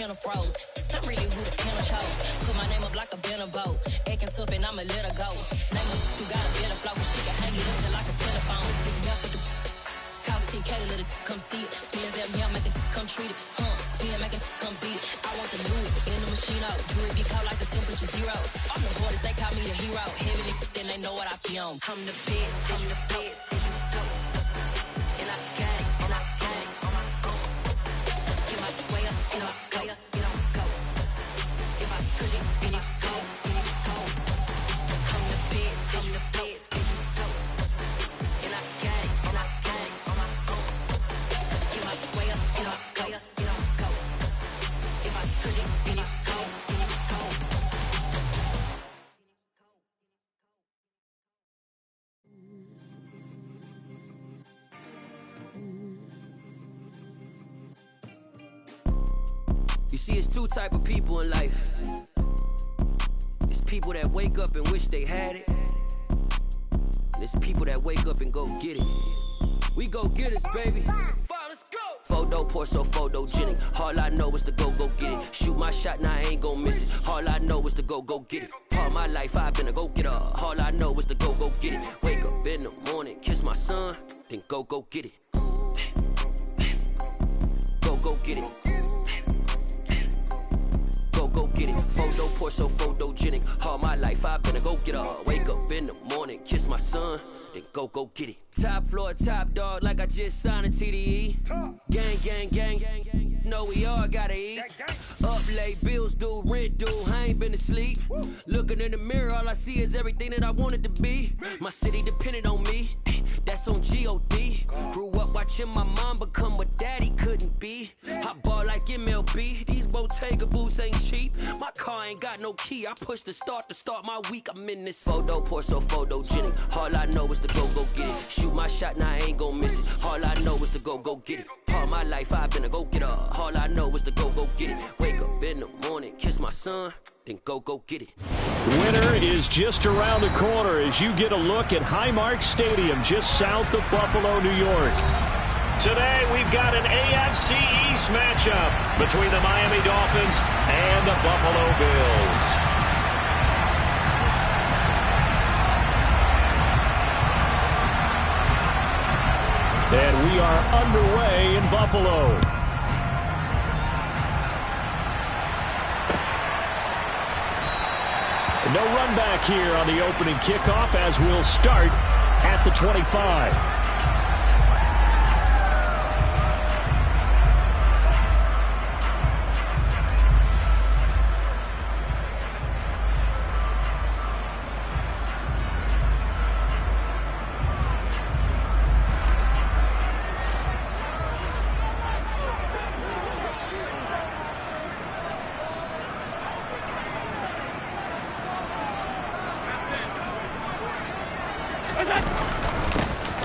channel froze. I'm really who the panel chose. Put my name up like a banner boat. Acting tough and I'ma let her go. Name her who got a better flow. She can hang it up just like a telephone. Stick me up with the cost 10K to let it come see it. Pins that me, I'm at the come treat it. Spin, make it come beat it. I want the new in the machine out. Jewelry be caught like the temperature 0. I'm the boys, they call me the hero. Heavily, then they know what I be on. I'm the best, I'm the best. And I got it, and I got it on my own. Get my way up, and I go, get on go. If I touch it, then it's cold, then it's cold. I'm the best, I'm the best. And I got it, and I got it on my own. Get my way up, and I go, get on go. If I touch it, then it's cold, then it's cold. You see, it's two type of people in life. It's people that wake up and wish they had it. And it's people that wake up and go get it. We go get it, baby. Let's go. Photo pour so photogenic. All I know is to go get it. Shoot my shot, now I ain't gon' miss it. All I know is to go get it. All my life I've been a go-getter. All I know is to go get it. Wake up in the morning, kiss my son, then go get it. Go get it. Go get it. Photo pour so photogenic. All my life I've been a go-getter. Wake up in the morning, kiss my son, then go get it. Top floor, top dog, like I just signed a TDE. Gang. Know we all gotta eat. Up late, bills due, rent due, I ain't been asleep. Looking in the mirror, all I see is everything that I wanted to be. My city depended on me, that's on G.O.D. Grew up watching my mom become what daddy couldn't be. I ball like MLB, these Bottega boots ain't cheap. My car ain't got no key, I push the start to start my week. I'm in this photo pour so photogenic. All I know is to go get it. Shoot my shot, now I ain't gon' miss it. All I know is to go get it. All my life I've been a go-getter. All I know is to go get it. Wake up in the morning, kiss my son, then go get it. The winner is just around the corner as you get a look at Highmark Stadium just south of Buffalo, New York. Today we've got an AFC East matchup between the Miami Dolphins and the Buffalo Bills. And we are underway in Buffalo. No run back here on the opening kickoff as we'll start at the 25.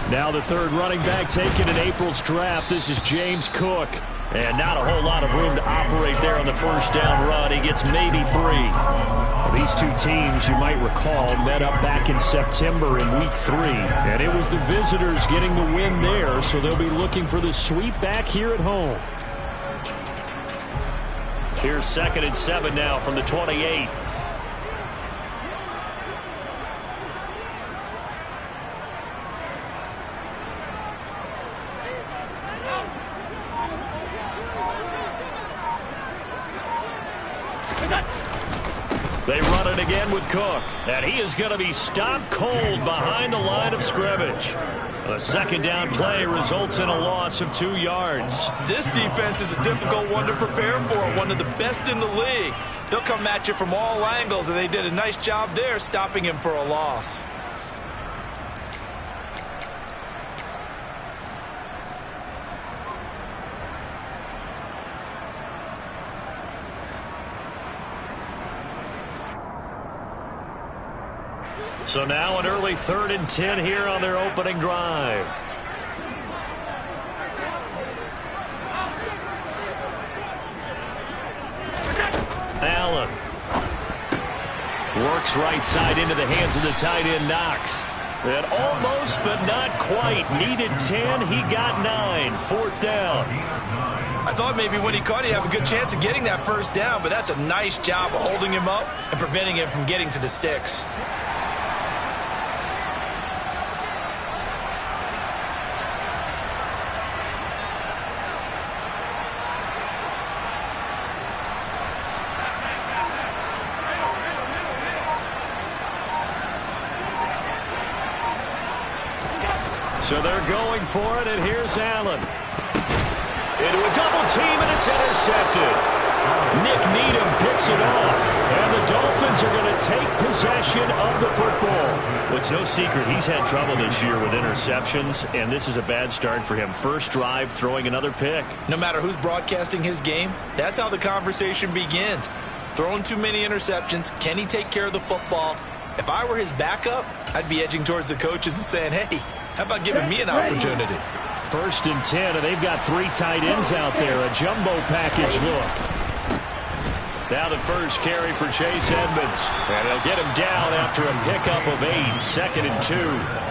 Now the third running back taken in April's draft. This is James Cook. And not a whole lot of room to operate there on the first down run. He gets maybe 3. Well, these two teams, you might recall, met up back in September in Week 3. And it was the visitors getting the win there, so they'll be looking for the sweep back here at home. Here's 2nd and 7 now from the 28. They run it again with Cook, and he is going to be stopped cold behind the line of scrimmage. A second down play results in a loss of 2 yards. This defense is a difficult one to prepare for, one of the best in the league. They'll come at you from all angles, and they did a nice job there stopping him for a loss. So now an early 3rd and 10 here on their opening drive. Allen works right side into the hands of the tight end Knox. And almost but not quite. Needed 10, he got 9. 4th down. I thought maybe when he caught it, he'd have a good chance of getting that first down, but that's a nice job of holding him up and preventing him from getting to the sticks. So they're going for it, and here's Allen. Into a double team, and it's intercepted. Nick Needham picks it off, and the Dolphins are going to take possession of the football. It's no secret he's had trouble this year with interceptions, and this is a bad start for him. First drive, throwing another pick. No matter who's broadcasting his game, that's how the conversation begins. Throwing too many interceptions, can he take care of the football? If I were his backup, I'd be edging towards the coaches and saying, hey, how about giving me an opportunity? 1st and 10, and they've got 3 tight ends out there. A jumbo package look. Now the first carry for Chase Edmonds. And they'll get him down after a pickup of 8. 2nd and 2.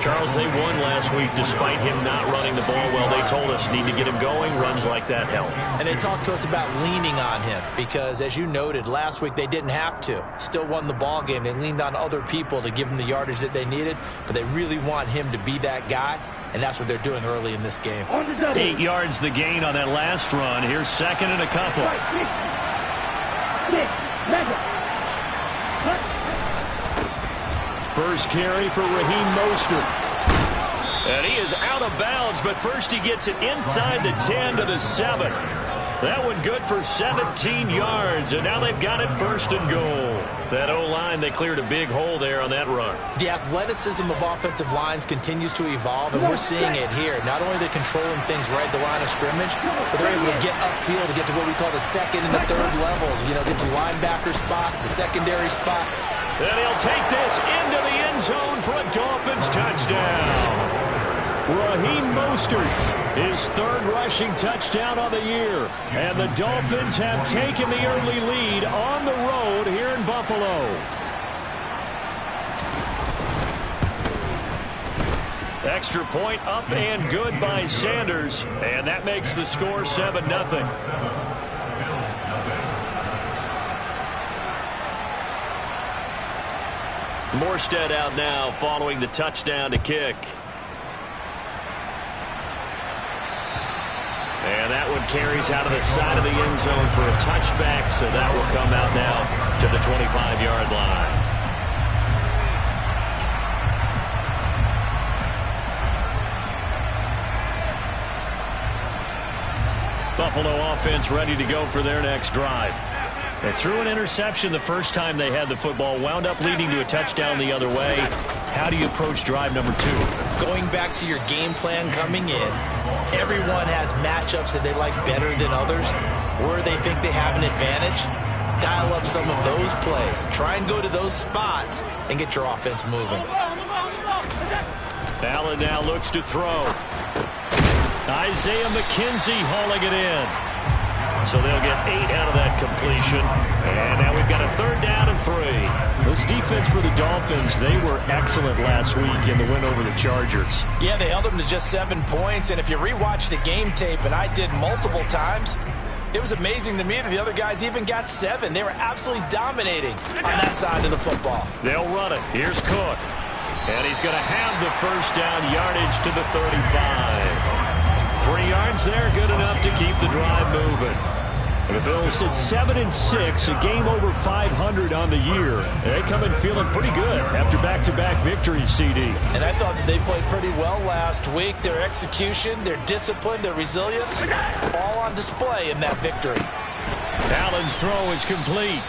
Charles, they won last week despite him not running the ball well. They told us need to get him going. Runs like that help. And they talked to us about leaning on him because, as you noted, last week they didn't have to. Still won the ball game. They leaned on other people to give them the yardage that they needed, but they really want him to be that guy, and that's what they're doing early in this game. 8 yards the gain on that last run. Here's 2nd and a couple. First carry for Raheem Mostert. And he is out of bounds, but first he gets it inside the 10 to the 7. That one good for 17 yards, and now they've got it 1st and goal. That O-line, they cleared a big hole there on that run. The athleticism of offensive lines continues to evolve, and we're seeing it here. Not only are they controlling things right at the line of scrimmage, but they're able to get upfield to get to what we call the 2nd and the 3rd levels. You know, get to linebacker spot, the secondary spot. And he'll take this into the end zone for a Dolphins touchdown. Raheem Mostert, his 3rd rushing touchdown on the year. And the Dolphins have taken the early lead on the road here in Buffalo. Extra point up and good by Sanders. And that makes the score 7-0. Morstead out now following the touchdown to kick. And that one carries out of the side of the end zone for a touchback, so that will come out now to the 25-yard line. Buffalo offense ready to go for their next drive. They threw an interception the first time they had the football, wound up leading to a touchdown the other way. How do you approach drive number 2? Going back to your game plan coming in, everyone has matchups that they like better than others, where they think they have an advantage. Dial up some of those plays. Try and go to those spots and get your offense moving. Allen now looks to throw. Isaiah McKenzie hauling it in. So they'll get 8 out of that completion. And now we've got a 3rd down and 3. This defense for the Dolphins, they were excellent last week in the win over the Chargers. Yeah, they held them to just 7 points. And if you rewatch the game tape, and I did multiple times, it was amazing to me that the other guys even got 7. They were absolutely dominating on that side of the football. They'll run it. Here's Cook. And he's going to have the 1st down, yardage to the 35. 3 yards there, good enough to keep the drive moving. And the Bills at 7-6, a game over 500 on the year. They come in feeling pretty good after back-to-back victories, CD. And I thought that they played pretty well last week. Their execution, their discipline, their resilience, all on display in that victory. Allen's throw is complete.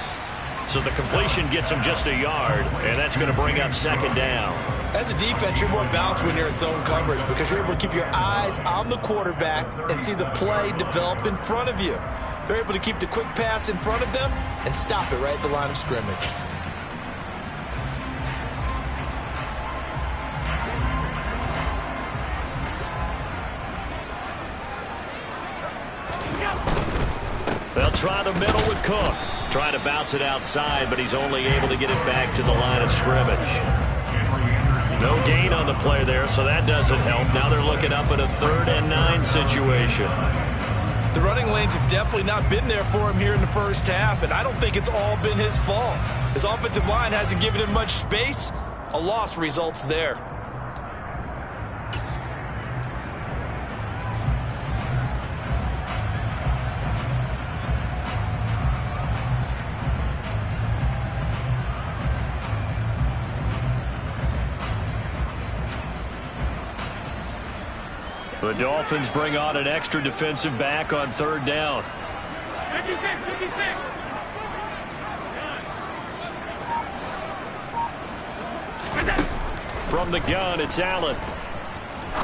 So the completion gets him just a yard, and that's going to bring up 2nd down. As a defense, you're more balanced when you're in zone coverage because you're able to keep your eyes on the quarterback and see the play develop in front of you. They're able to keep the quick pass in front of them and stop it right at the line of scrimmage. They'll try the middle with Cook. Trying to bounce it outside, but he's only able to get it back to the line of scrimmage. No gain on the play there, so that doesn't help. Now they're looking up at a 3rd and 9 situation. The running lanes have definitely not been there for him here in the first half, and I don't think it's all been his fault. His offensive line hasn't given him much space. A loss results there. The Dolphins bring on an extra defensive back on third down. 56. From the gun, it's Allen.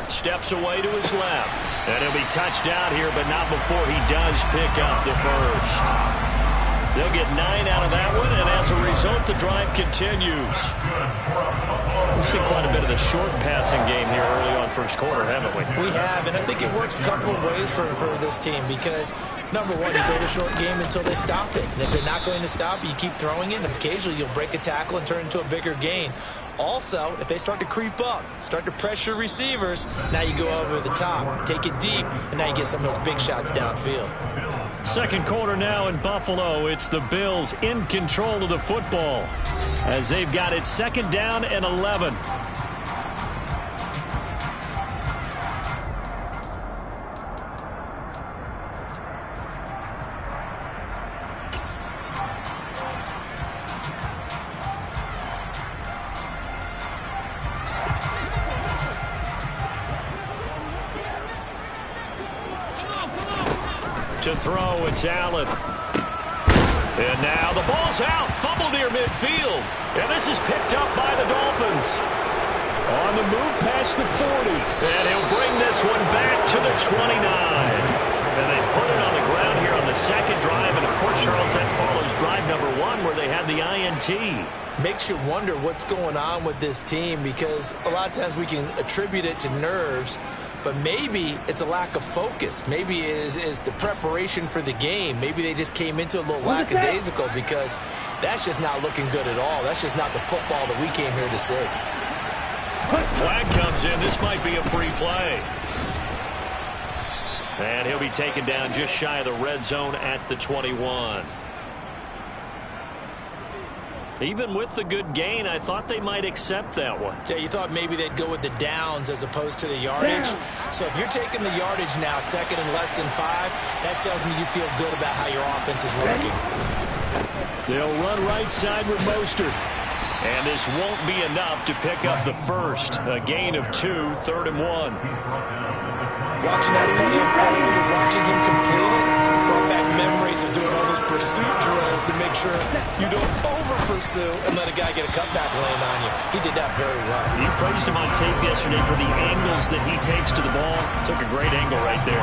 Steps away to his left. And he'll be touched down here, but not before he does pick up the first. They'll get 9 out of that one, and as a result, the drive continues. We've seen quite a bit of the short passing game here early on first quarter, haven't we? We have, and I think it works a couple of ways for this team because, number one, you throw the short game until they stop it. And if they're not going to stop it, you keep throwing it, and occasionally you'll break a tackle and turn it into a bigger gain. Also, if they start to creep up, start to pressure receivers, now you go over the top, take it deep, and now you get some of those big shots downfield. Second quarter now in Buffalo. It's the Bills in control of the football as they've got it second down and 11. To throw, it's Allen. And now the ball's out. Fumble near midfield. And this is picked up by the Dolphins. On the move past the 40. And he'll bring this one back to the 29. And they put it on the ground here on the second drive. And, of course, Charles, that follows drive number 1 where they had the INT. Makes you wonder what's going on with this team because a lot of times we can attribute it to nerves. But maybe it's a lack of focus. Maybe it is the preparation for the game. Maybe they just came into a little lackadaisical because that's just not looking good at all. That's just not the football that we came here to see. Flag comes in. This might be a free play. And he'll be taken down just shy of the red zone at the 21. Even with the good gain, I thought they might accept that one. Yeah, you thought maybe they'd go with the downs as opposed to the yardage. So if you're taking the yardage now, second and less than 5, that tells me you feel good about how your offense is working. They'll run right side with Mostert. And this won't be enough to pick up the first. A gain of 2, third and 1. Watching that play unfold and watching him complete it brought back memories of doing all those pursuit drills to make sure you don't over-pursue and let a guy get a cutback lane on you. He did that very well. You praised him on tape yesterday for the angles that he takes to the ball. Took a great angle right there.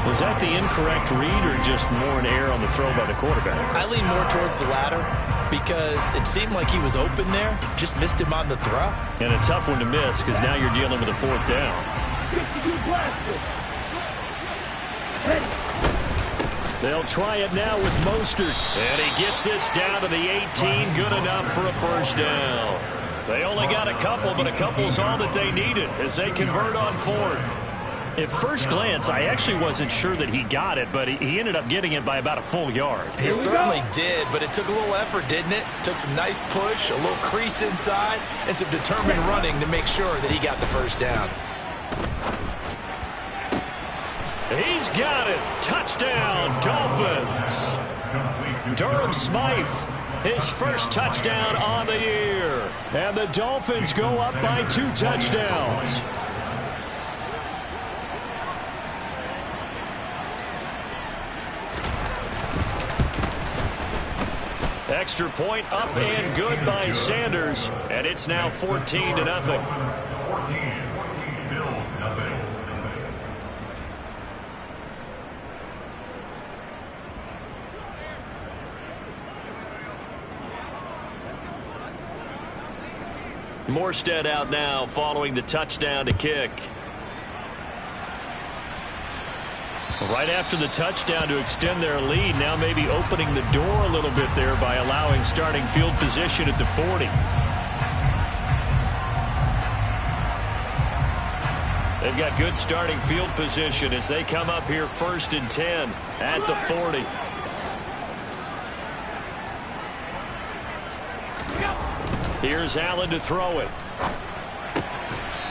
Was that the incorrect read or just more an error on the throw by the quarterback? I lean more towards the latter because it seemed like he was open there, just missed him on the throw. And a tough one to miss because now you're dealing with a fourth down. They'll try it now with Mostert. And he gets this down to the 18. Good enough for a first down. They only got a couple, but a couple's all that they needed as they convert on fourth. At first glance, I actually wasn't sure that he got it, but he ended up getting it by about a full yard. He certainly did, but it took a little effort, didn't it? Took some nice push, a little crease inside, and some determined running to make sure that he got the first down. He's got it. Touchdown, Dolphins. Durham Smythe, his first touchdown on the year. And the Dolphins go up by 2 touchdowns. Extra point up and good by Sanders. And it's now 14-0. Morstead out now following the touchdown to kick. Right after the touchdown to extend their lead, now maybe opening the door a little bit there by allowing starting field position at the 40. They've got good starting field position as they come up here 1st and 10 at the 40. Here's Allen to throw it.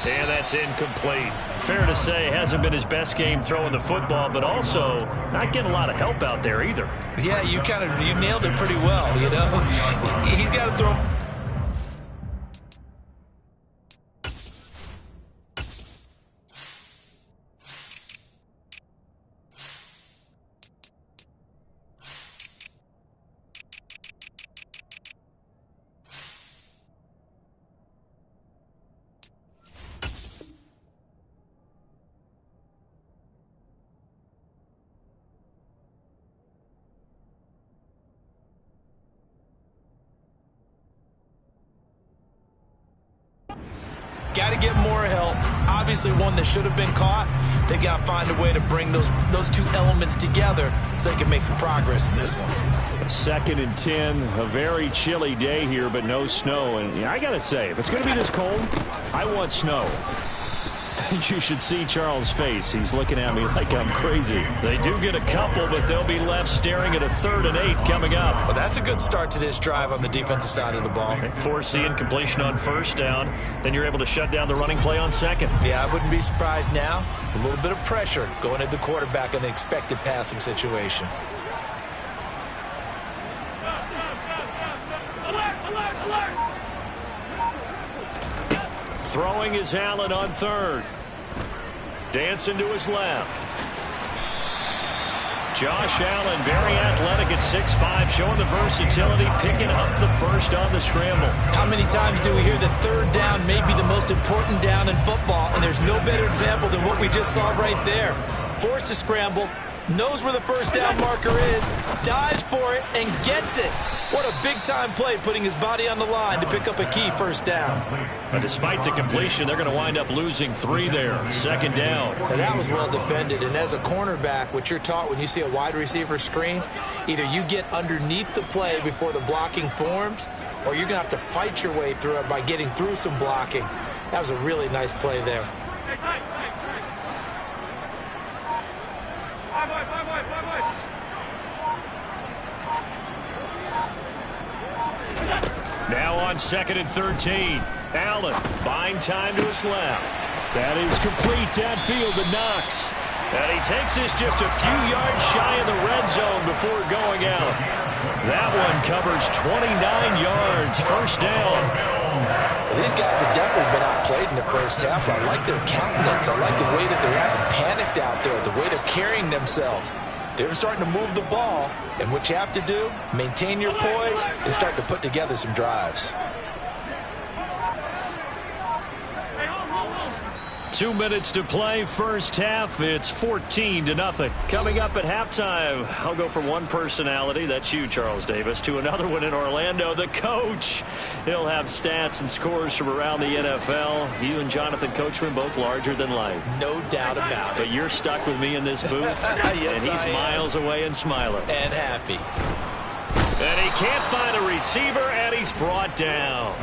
And that's incomplete. Fair to say, hasn't been his best game throwing the football, but also not getting a lot of help out there either. Yeah, you nailed it pretty well, you know. He's got to throw. Got to get more help. Obviously one that should have been caught. They got to find a way to bring those two elements together so they can make some progress in this one. 2nd and 10, a very chilly day here, but no snow. And I got to say, if it's going to be this cold, I want snow. You should see Charles' face. He's looking at me like I'm crazy. They do get a couple, but they'll be left staring at a 3rd and 8 coming up. Well, that's a good start to this drive on the defensive side of the ball. Forcing completion on 1st down. Then you're able to shut down the running play on 2nd. Yeah, I wouldn't be surprised now. A little bit of pressure going at the quarterback in the expected passing situation. Throwing is Allen on 3rd. Dancing to his left. Josh Allen, very athletic at 6'5", showing the versatility, picking up the 1st on the scramble. How many times do we hear that 3rd down may be the most important down in football, and there's no better example than what we just saw right there. Forced to scramble, knows where the 1st down marker is, dives for it, and gets it. What a big-time play, putting his body on the line to pick up a key 1st down. But despite the completion, they're going to wind up losing 3 there. 2nd down. Now that was well defended, and as a cornerback, what you're taught when you see a wide receiver screen, either you get underneath the play before the blocking forms, or you're going to have to fight your way through it by getting through some blocking. That was a really nice play there. Now on 2nd and 13. Allen buying time to his left. That is complete downfield to Knox. And he takes this just a few yards shy of the red zone before going out. That one covers 29 yards. 1st down. These guys have definitely been outplayed in the 1st half. I like their countenance. I like the way that they haven't panicked out there, the way they're carrying themselves. They're starting to move the ball, and what you have to do, maintain your poise and start to put together some drives. 2 minutes to play, 1st half. It's 14-0. Coming up at halftime, I'll go from one personality, that's you, Charles Davis, to another one in Orlando, the coach. He'll have stats and scores from around the NFL. You and Jonathan Coachman both larger than life. No doubt about it. But you're stuck with me in this booth, yes, and he's miles away and smiling. And happy. And he can't find a receiver, and he's brought down.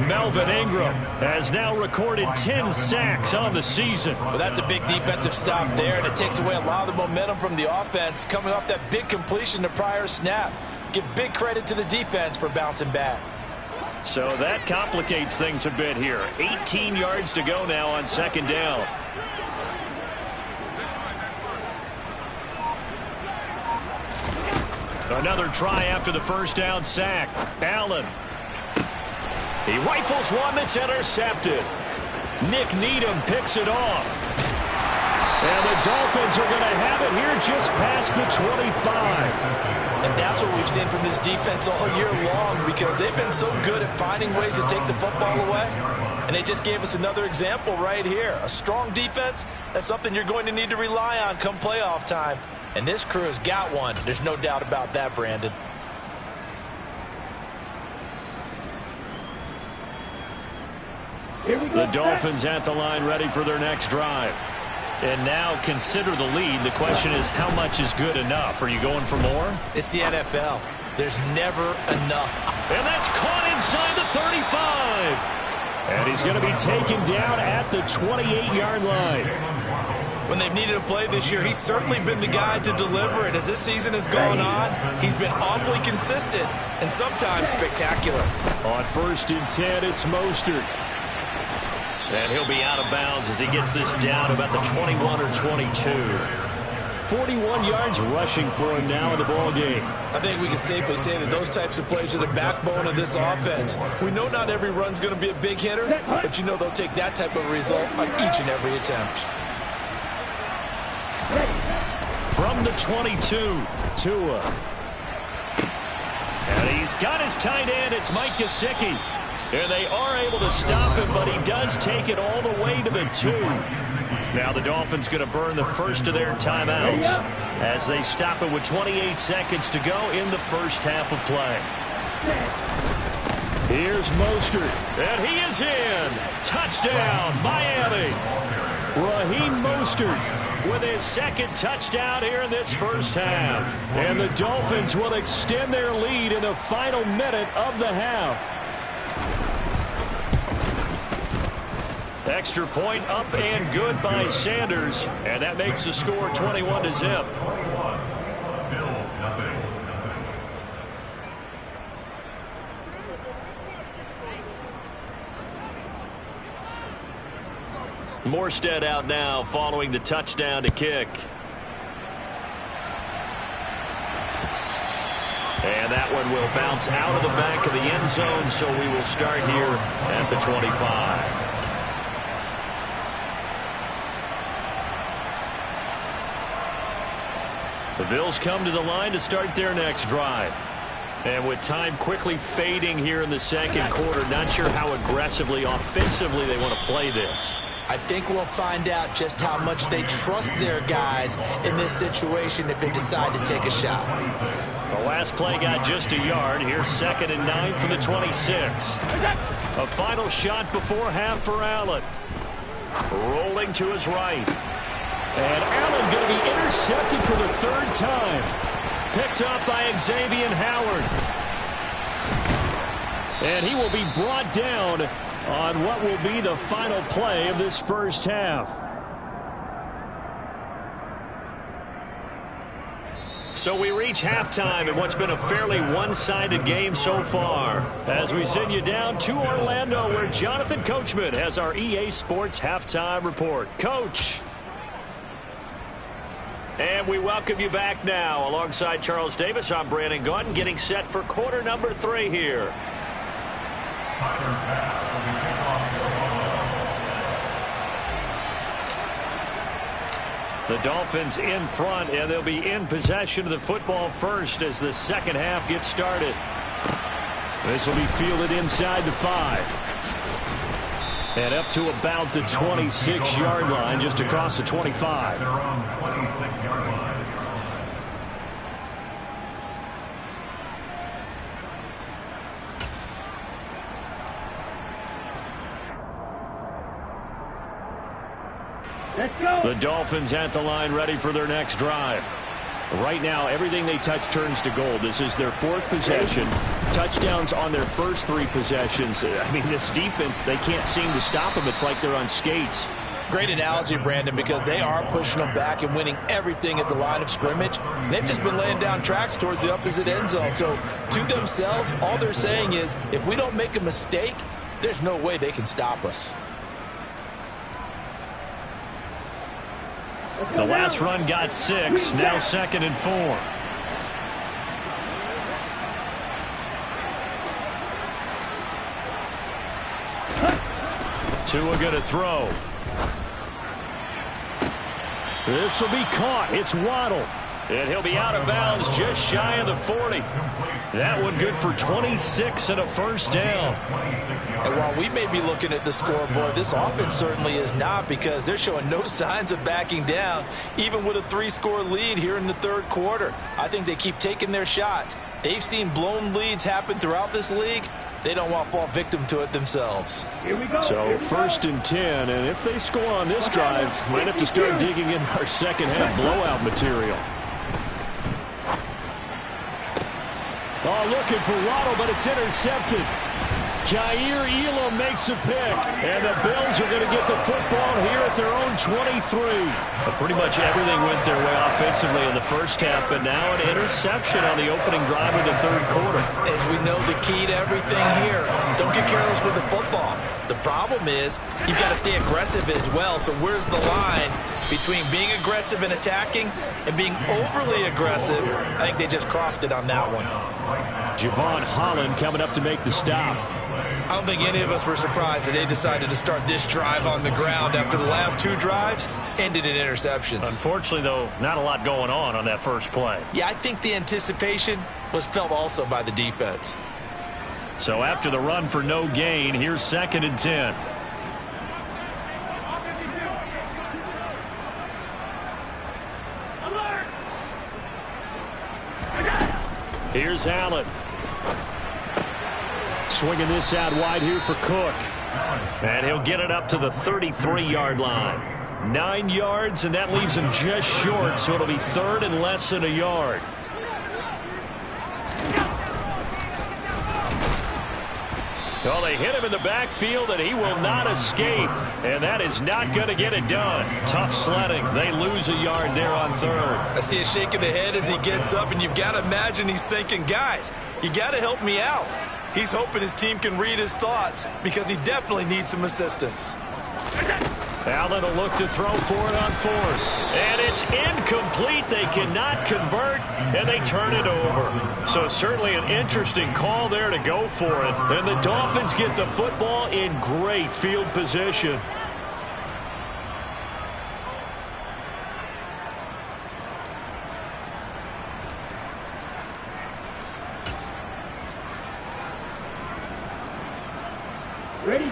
Melvin Ingram has now recorded 10 sacks on the season. Well, that's a big defensive stop there, and it takes away a lot of the momentum from the offense coming off that big completion the prior snap. Give big credit to the defense for bouncing back. So that complicates things a bit here. 18 yards to go now on 2nd down. Another try after the 1st down sack. Allen. He rifles one that's intercepted. Nick Needham picks it off. And the Dolphins are going to have it here just past the 25. And that's what we've seen from this defense all year long, because they've been so good at finding ways to take the football away. And they just gave us another example right here. A strong defense, that's something you're going to need to rely on come playoff time. And this crew has got one. There's no doubt about that, Brandon. The Dolphins at the line ready for their next drive. And now consider the lead. The question is, how much is good enough? Are you going for more? It's the NFL. There's never enough. And that's caught inside the 35. And he's he's going to be taken down at the 28-yard line. When they've needed a play this year, he's certainly been the guy to deliver it. As this season has gone on, he's been awfully consistent and sometimes spectacular. On 1st and 10, it's Mostert. And he'll be out of bounds as he gets this down about the 21 or 22. 41 yards rushing for him now in the ball game. I think we can safely say that those types of plays are the backbone of this offense. We know not every run's going to be a big hitter, but you know they'll take that type of result on each and every attempt. From the 22, Tua. And he's got his tight end. It's Mike Gesicki. And they are able to stop him, but he does take it all the way to the 2. Now the Dolphins going to burn the first of their timeouts as they stop it with 28 seconds to go in the first half of play. Here's Mostert, and he is in. Touchdown, Miami. Raheem Mostert with his second touchdown here in this first half. And the Dolphins will extend their lead in the final minute of the half. Extra point up and good by Sanders, and that makes the score 21-0. Morstead out now following the touchdown to kick. And that one will bounce out of the back of the end zone, so we will start here at the 25. The Bills come to the line to start their next drive. And with time quickly fading here in the second quarter, not sure how aggressively, offensively they want to play this. I think we'll find out just how much they trust their guys in this situation if they decide to take a shot. The last play got just a yard. Here's 2nd and 9 from the 26. A final shot before half for Allen. Rolling to his right. And Allen going to be intercepted for the 3rd time. Picked up by Xavier Howard. And he will be brought down on what will be the final play of this first half. So we reach halftime in what's been a fairly one-sided game so far, as we send you down to Orlando, where Jonathan Coachman has our EA Sports halftime report. Coach. And we welcome you back now. Alongside Charles Davis, I'm Brandon Gaudin, getting set for quarter number 3 here. The Dolphins in front, and they'll be in possession of the football first as the second half gets started. This will be fielded inside the 5. And up to about the 26-yard line, just across the 25. The Dolphins at the line, ready for their next drive. Right now, everything they touch turns to gold. This is their 4th possession. Touchdowns on their first 3 possessions. I mean, this defense, they can't seem to stop them. It's like they're on skates. Great analogy, Brandon, because they are pushing them back and winning everything at the line of scrimmage. They've just been laying down tracks towards the opposite end zone. So, to themselves, all they're saying is, if we don't make a mistake, there's no way they can stop us. The last run got 6, now 2nd and 4. Tua going to throw. This will be caught. It's Waddle. And he'll be out of bounds just shy of the 40. That one good for 26 and a first down. And while we may be looking at the scoreboard, this offense certainly is not, because they're showing no signs of backing down, even with a 3-score lead here in the 3rd quarter. I think they keep taking their shots. They've seen blown leads happen throughout this league. They don't want to fall victim to it themselves. So 1st and 10, and if they score on this drive, might have to start digging in our second half blowout material. Oh, looking for Waddle, but it's intercepted. Jair Elam makes a pick, and the Bills are going to get the football here at their own 23. Pretty much everything went their way offensively in the first half, but now an interception on the opening drive of the third quarter. As we know, the key to everything here, don't get careless with the football. The problem is you've got to stay aggressive as well. So where's the line between being aggressive and attacking and being overly aggressive? I think they just crossed it on that one. Javon Holland coming up to make the stop. I don't think any of us were surprised that they decided to start this drive on the ground after the last two drives ended in interceptions. Unfortunately, though, not a lot going on that first play. Yeah, I think the anticipation was felt also by the defense. So after the run for no gain, here's 2nd and 10. Here's Allen. Swinging this out wide here for Cook. And he'll get it up to the 33-yard line. 9 yards, and that leaves him just short, so it'll be 3rd and less than a yard. Well, they hit him in the backfield, and he will not escape. And that is not going to get it done. Tough sledding. They lose a yard there on 3rd. I see a shake of the head as he gets up, and you've got to imagine he's thinking, guys, you got to help me out. He's hoping his team can read his thoughts because he definitely needs some assistance. Allen will look to throw for it on 4th. And it's incomplete. They cannot convert, and they turn it over. So certainly an interesting call there to go for it. And the Dolphins get the football in great field position.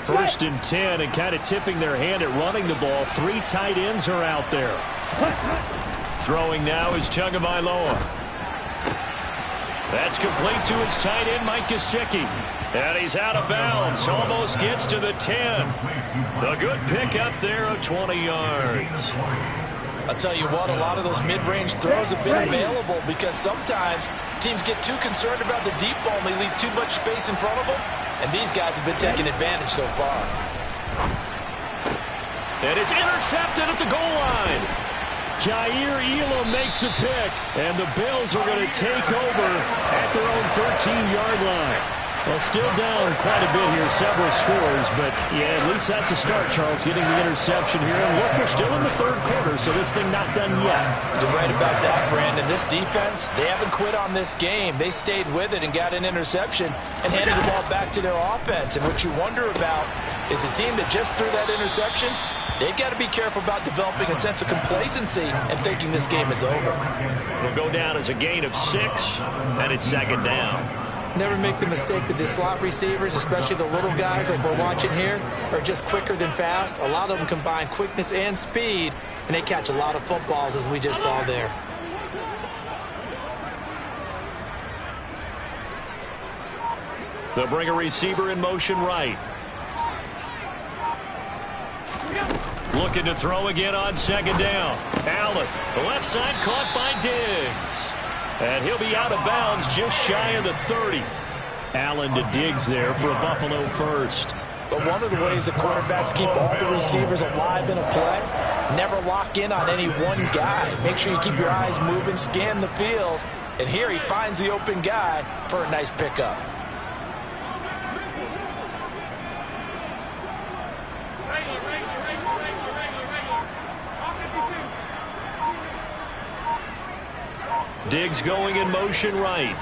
First and 10, and kind of tipping their hand at running the ball. 3 tight ends are out there. Throwing now is Tagovailoa. That's complete to his tight end, Mike Gesicki. And he's out of bounds. Almost gets to the 10. A good pick up there of 20 yards. I'll tell you what, a lot of those mid-range throws have been available because sometimes teams get too concerned about the deep ball and they leave too much space in front of them. And these guys have been taking advantage so far. And it's intercepted at the goal line. Jair Elam makes a pick, and the Bills are going to take over at their own 13-yard line. Well, still down quite a bit here, several scores, but yeah, at least that's a start, Charles, getting the interception here. And look, we're still in the third quarter, so this thing not done yet. You're right about that, Brandon. This defense, they haven't quit on this game. They stayed with it and got an interception and handed the ball back to their offense. And what you wonder about is a team that just threw that interception, they've got to be careful about developing a sense of complacency and thinking this game is over. It'll go down as a gain of 6, and it's 2nd down. Never make the mistake that the slot receivers, especially the little guys like we're watching here, are just quicker than fast. A lot of them combine quickness and speed, and they catch a lot of footballs, as we just saw there. They'll bring a receiver in motion right. Looking to throw again on 2nd down. Allen, the left side caught by Diggs. And he'll be out of bounds just shy of the 30. Allen to Diggs there for a Buffalo first. But one of the ways the quarterbacks keep all the receivers alive in a play, never lock in on any one guy. Make sure you keep your eyes moving, scan the field. And here he finds the open guy for a nice pickup. Diggs going in motion right.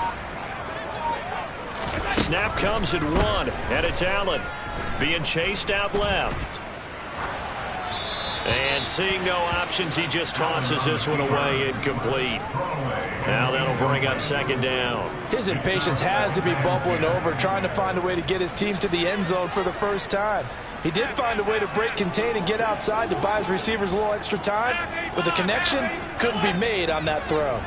Snap comes at 1, and it's Allen being chased out left. And seeing no options, he just tosses this one away, incomplete. Now that'll bring up 2nd down. His impatience has to be bubbling over, trying to find a way to get his team to the end zone for the first time. He did find a way to break contain and get outside to buy his receivers a little extra time, but the connection couldn't be made on that throw.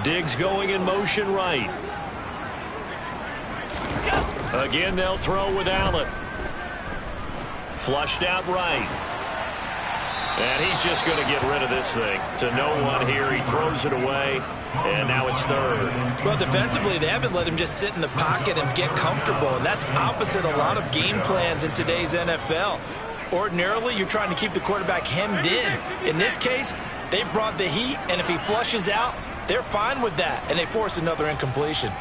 Diggs going in motion right. Again, they'll throw with Allen. Flushed out right. And he's just going to get rid of this thing. To no one here. He throws it away, and now it's third. Well, defensively, they haven't let him just sit in the pocket and get comfortable, and that's opposite a lot of game plans in today's NFL. Ordinarily, you're trying to keep the quarterback hemmed in. In this case, they brought the heat, and if he flushes out, they're fine with that, and they force another incompletion.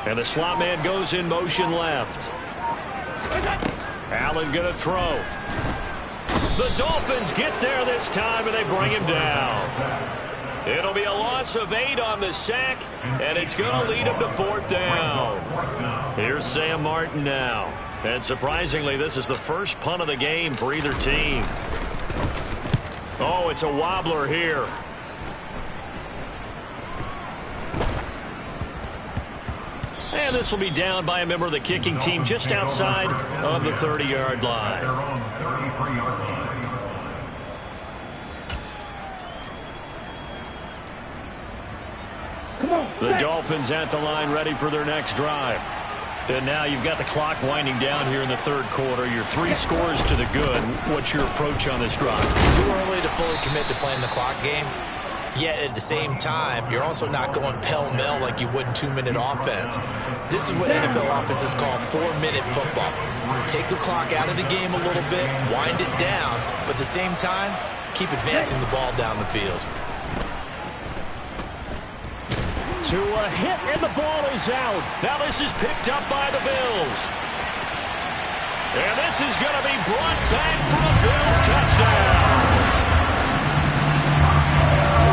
And the slot man goes in motion left. Allen going to throw. The Dolphins get there this time, and they bring him down. It'll be a loss of 8 on the sack, and it's going to lead him to 4th down. Here's Sam Martin now. And surprisingly, this is the first punt of the game for either team. Oh, it's a wobbler here. And this will be down by a member of the kicking team just outside of the 30-yard line. The Dolphins at the line ready for their next drive. And now you've got the clock winding down here in the third quarter. You're 3 scores to the good. What's your approach on this drive? Too early to fully commit to playing the clock game. Yet at the same time, you're also not going pell-mell like you would in 2-minute offense. This is what NFL offenses call 4-minute football. Take the clock out of the game a little bit, wind it down, but at the same time, keep advancing the ball down the field. To a hit, and the ball is out. Now this is picked up by the Bills. And this is going to be brought back for a Bills touchdown.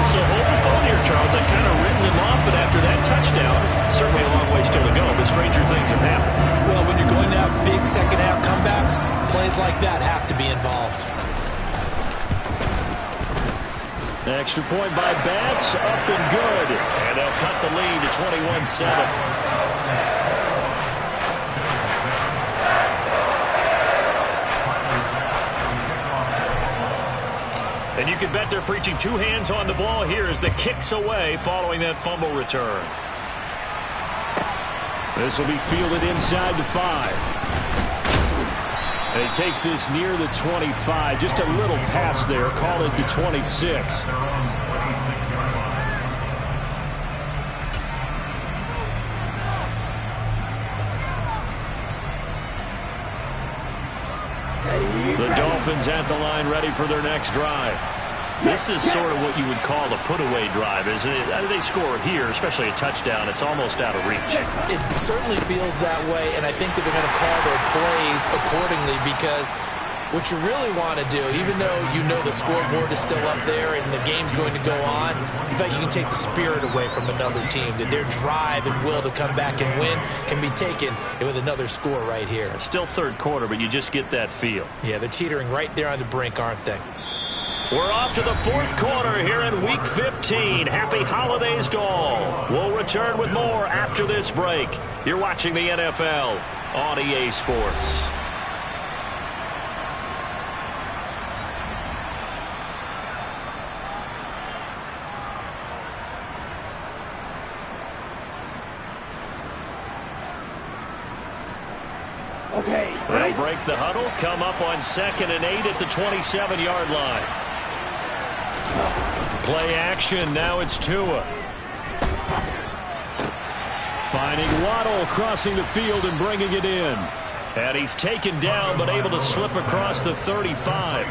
So holding phone here, Charles. I've kind of written them off, but after that touchdown, certainly a long way still to go, but stranger things have happened. Well, when you're going to have big second-half comebacks, plays like that have to be involved. Extra point by Bass, up and good. And they'll cut the lead to 21-7. And you can bet they're preaching 2 hands on the ball here as the kick's away following that fumble return. This will be fielded inside the 5. And he takes this near the 25. Just a little pass there. Call it the 26. The Dolphins at the line ready for their next drive. This is sort of what you would call a put-away drive, isn't it? They score here, especially a touchdown. It's almost out of reach. It certainly feels that way, and I think that they're going to call their plays accordingly because what you really want to do, even though you know the scoreboard is still up there and the game's going to go on, in fact, you can take the spirit away from another team, that their drive and will to come back and win can be taken with another score right here. It's still third quarter, but you just get that feel. Yeah, they're teetering right there on the brink, aren't they? We're off to the fourth quarter here in Week 15. Happy holidays to all. We'll return with more after this break. You're watching the NFL on EA Sports. Okay. They'll break the huddle, come up on 2nd and 8 at the 27-yard line. Play action, now it's Tua. Finding Waddle crossing the field and bringing it in. And he's taken down but able to slip across the 35.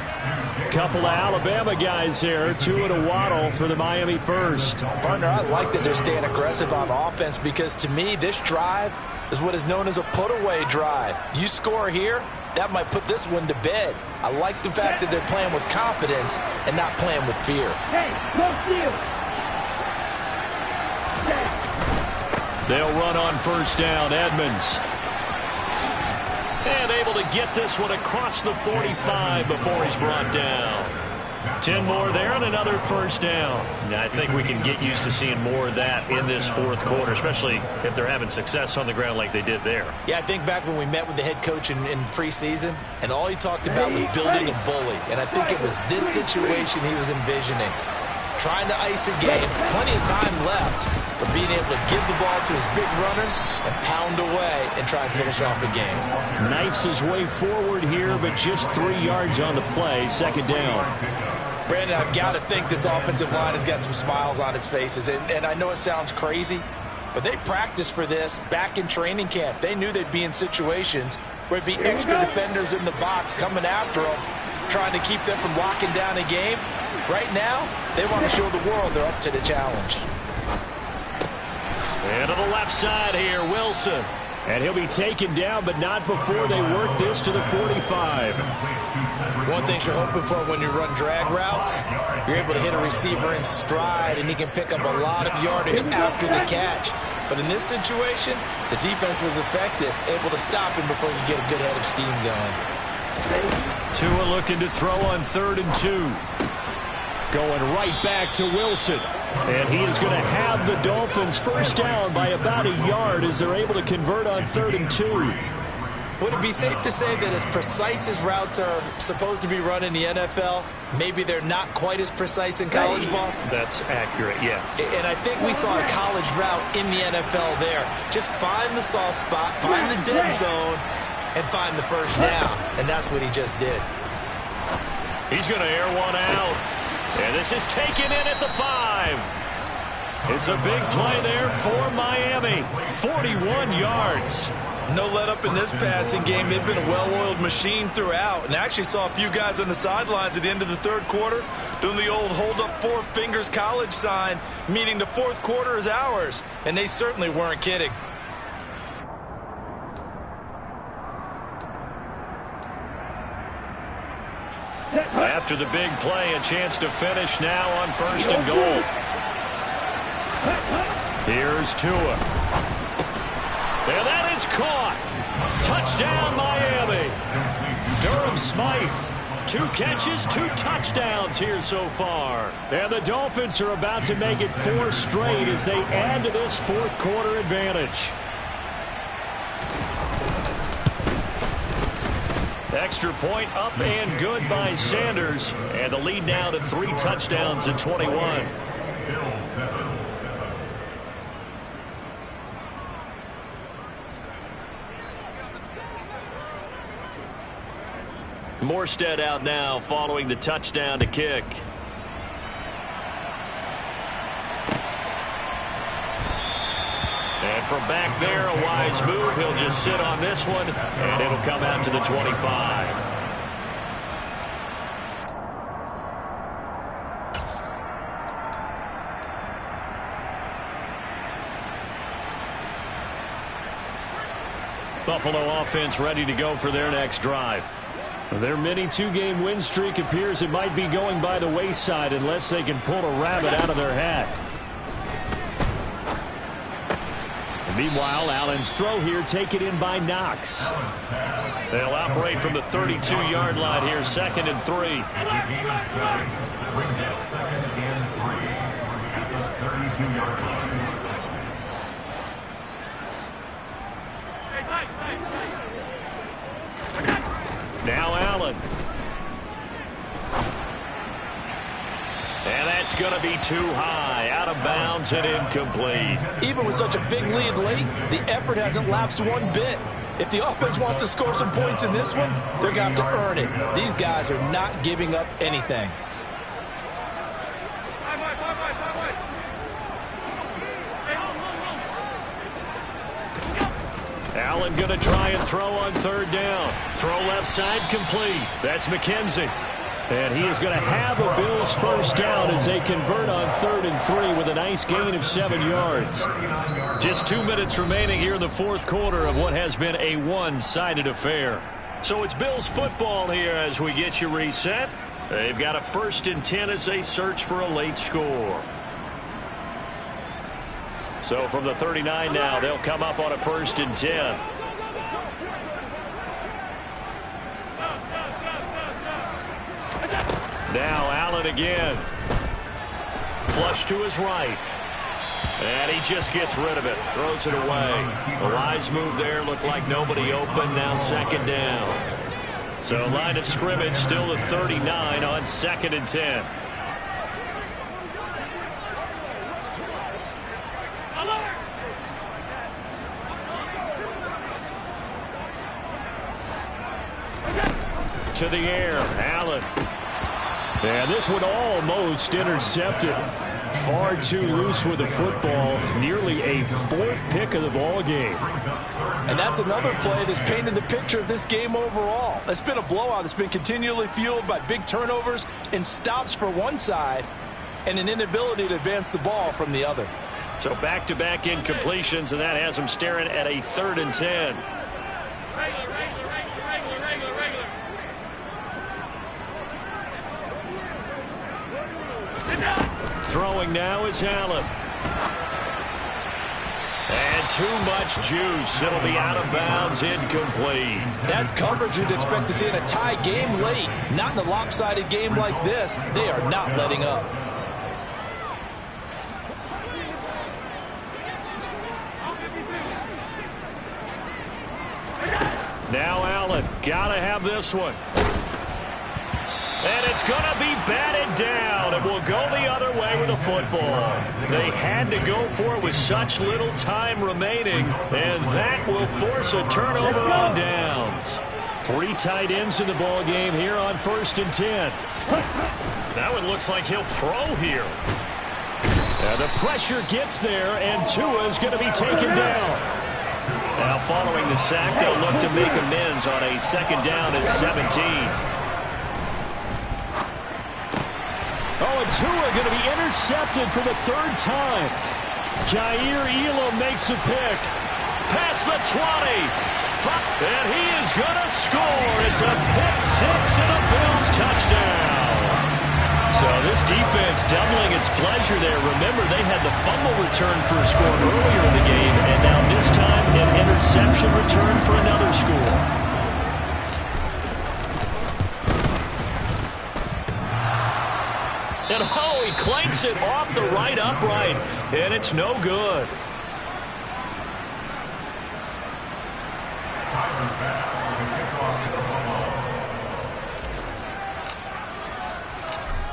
Couple of Alabama guys there, Tua to Waddle for the Miami first. Partner, I like that they're staying aggressive on offense because to me this drive is what is known as a put-away drive. You score here, that might put this one to bed. I like the fact that they're playing with confidence and not playing with fear. Hey, no steal. They'll run on first down, Edmonds. And able to get this one across the 45 before he's brought down. 10 more there and another first down. Now, I think we can get used to seeing more of that in this fourth quarter, especially if they're having success on the ground like they did there. Yeah, I think back when we met with the head coach in preseason, and all he talked about was building a bully. And I think it was this situation he was envisioning. Trying to ice a game, plenty of time left, but being able to give the ball to his big runner and pound away and try and finish off a game. Knifes his way forward here, but just 3 yards on the play. Second down. Brandon, I've got to think this offensive line has got some smiles on its faces. And I know it sounds crazy, but they practiced for this back in training camp. They knew they'd be in situations where it'd be extra defenders in the box coming after them, trying to keep them from locking down a game. Right now, they want to show the world they're up to the challenge. And to the left side here, Wilson. And he'll be taken down, but not before they work this to the 45. One thing you're hoping for when you run drag routes, you're able to hit a receiver in stride, and he can pick up a lot of yardage after the catch. But in this situation, the defense was effective, able to stop him before you get a good head of steam going. Tua looking to throw on 3rd and 2. Going right back to Wilson. And he is going to have the Dolphins first down by about a yard as they're able to convert on 3rd and 2. Would it be safe to say that as precise as routes are supposed to be run in the NFL, maybe they're not quite as precise in college ball? That's accurate, yeah. And I think we saw a college route in the NFL there. Just find the soft spot, find the dead zone, and find the first down. And that's what he just did. He's going to air one out. And this is taken in at the 5. It's a big play there for Miami. 41 yards. No let up in this passing game. They've been a well-oiled machine throughout. And I actually saw a few guys on the sidelines at the end of the third quarter doing the old hold up 4 fingers college sign, meaning the fourth quarter is ours. And they certainly weren't kidding. After the big play, a chance to finish now on 1st and goal. Here's Tua. And that is caught. Touchdown, Miami. Durham Smythe. 2 catches, 2 touchdowns here so far. And the Dolphins are about to make it 4 straight as they add to this fourth quarter advantage. Extra point up and good by Sanders. And the lead now to 3 touchdowns at 21. Morstead out now following the touchdown to kick. And from back there, a wise move. He'll just sit on this one, and it'll come out to the 25. Buffalo offense ready to go for their next drive. Their mini 2-game win streak appears it might be going by the wayside unless they can pull a rabbit out of their hat. Meanwhile, Allen's throw here taken in by Knox. They'll operate from the 32-yard line here, 2nd and 3. Now Allen. And that's going to be too high. Out of bounds and incomplete. Even with such a big lead late, the effort hasn't lapsed one bit. If the offense wants to score some points in this one, they're going to have to earn it. These guys are not giving up anything. Allen going to try and throw on 3rd down. Throw left side complete. That's McKenzie. And he is going to have a Bills first down as they convert on 3rd and 3 with a nice gain of 7 yards. Just 2 minutes remaining here in the fourth quarter of what has been a one-sided affair. So it's Bills football here as we get you reset. They've got a 1st and 10 as they search for a late score. So from the 39 now, they'll come up on a 1st and 10. Now Allen again. Flush to his right. And he just gets rid of it. Throws it away. The wise move there. Looked like nobody open. Now second down. So line of scrimmage still at 39 on 2nd and 10. To the air, Allen. And this one almost intercepted. Far too loose with the football. Nearly a 4th pick of the ball game. And that's another play that's painted the picture of this game overall. It's been a blowout. It's been continually fueled by big turnovers and stops for one side and an inability to advance the ball from the other. So back-to-back incompletions, and that has them staring at a 3rd and 10. Throwing now is Allen. And too much juice. It'll be out of bounds, incomplete. That's coverage you'd expect to see in a tie game late. Not in a lopsided game like this. They are not letting up. Now Allen. Gotta have this one. And it's going to be batted down. It will go the other way with the football. They had to go for it with such little time remaining, and that will force a turnover on downs. 3 tight ends in the ball game here on 1st and 10. That one looks like he'll throw here. The pressure gets there, and Tua is going to be taken down. Now following the sack, they'll look to make amends on a 2nd down and 17. Oh, and Tua going to be intercepted for the 3rd time. Jair Elam makes a pick. Past the 20. And he is going to score. It's a pick 6 and a Bills touchdown. So this defense doubling its pleasure there. Remember, they had the fumble return for a score earlier in the game, and now this time an interception return for another score. And oh, he clanks it off the right upright, and it's no good.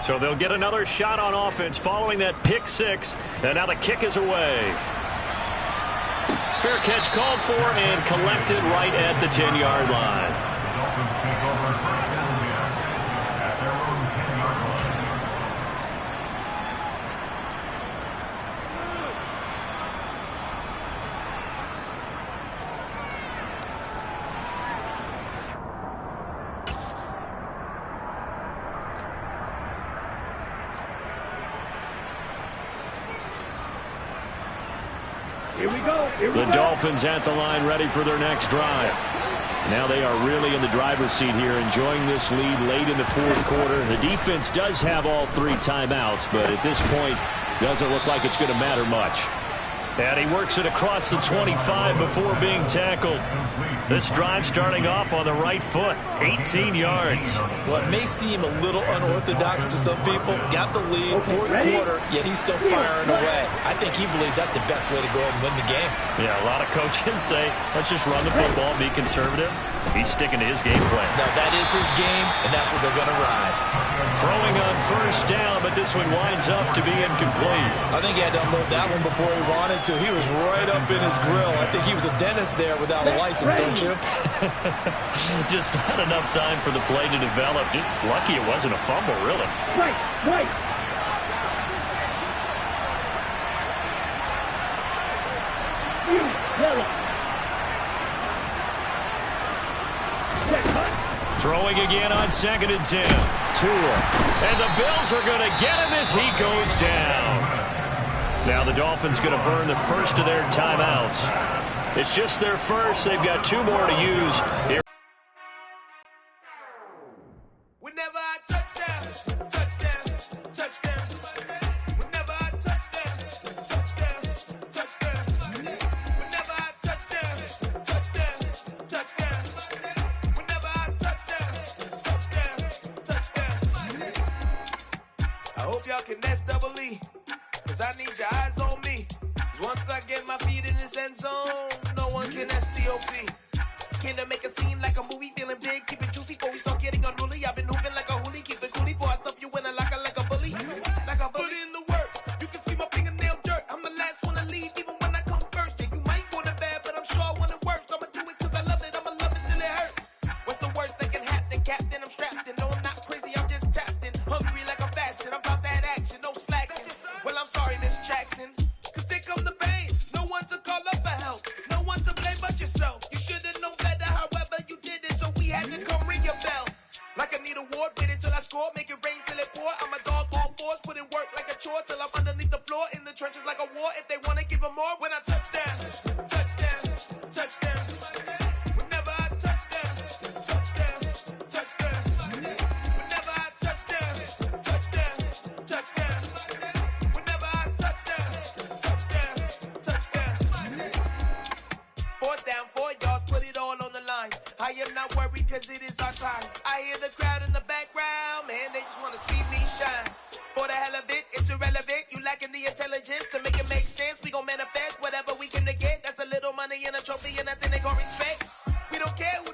So they'll get another shot on offense following that pick 6, and now the kick is away. Fair catch called for and collected right at the 10-yard line. The Dolphins at the line, ready for their next drive. Now they are really in the driver's seat here, enjoying this lead late in the 4th quarter. The defense does have all 3 timeouts, but at this point, doesn't look like it's going to matter much. And he works it across the 25 before being tackled. This drive starting off on the right foot, 18 yards. Well, it may seem a little unorthodox to some people. Got the lead, 4th quarter, yet he's still firing away. I think he believes that's the best way to go ahead and win the game. Yeah, a lot of coaches say, let's just run the football, be conservative. He's sticking to his game plan. Now, that is his game, and that's what they're going to ride. Throwing on 1st down, but this one winds up to be incomplete. I think he had to unload that one before he wanted to. He was right up in his grill. I think he was a dentist there without a license, don't you? Just not enough time for the play to develop. Just lucky it wasn't a fumble, really. Right. Throwing again on 2nd and 10. Tua. And the Bills are going to get him as he goes down. Now the Dolphins going to burn the first of their timeouts. It's just their first. They've got 2 more to use here. Whenever I touchdown, touchdown, touchdown. Whenever I touchdown, touchdown, touchdown. Whenever I touchdown, touchdown, touchdown. Whenever I touchdown, touchdown, touchdown. y'all can SEE. Cause I need your eyes on me. Cause once I get my feet in this end zone, no one can STOP. Can I make a scene like a movie? Feeling big, keep it juicy before we start getting unruly. I've been hooping like a hoolie, keep it coolie before I stuff you in a locker like a bully. Like a bully. Put in the work, you can see my fingernail dirt. I'm the last one to leave, even when I come first. Yeah, you might want it bad, but I'm sure I want it worse. I'ma do it cause I love it, I'ma love it till it hurts. What's the worst that can happen, Captain? I'm strapped in. No, I'm not crazy, I'm just tapped in. Hungry like I'm fasting, I'm about that action, no slacking. Well, I'm sorry, Miss Jackson. Cause here come the pain. No one to call up for help. No one to blame but yourself. You should've known better, however you did it, so we had to come ring your bell. Like I need a ward, wait until I score, make it rain till it pour. I'm a dog on fours, put in work like a chore till I'm underneath the floor, in the trenches like a war. If they wanna give them more, when I touch down, touch down, touch down. Whenever I touch down, touch down, touch down. Whenever I touch down, touch down, touch down. Whenever I touch down, touch down, touch down. 4th down, 4 yards, put it all on the line. I am not worried cause it is our time. I hear the crowd in the background, man, they just wanna see me shine. For the hell of it, it's irrelevant. You lacking the intelligence to make it make sense. We gon' manifest whatever we came to get. That's a little money and a trophy and nothing they gon' respect. We don't care who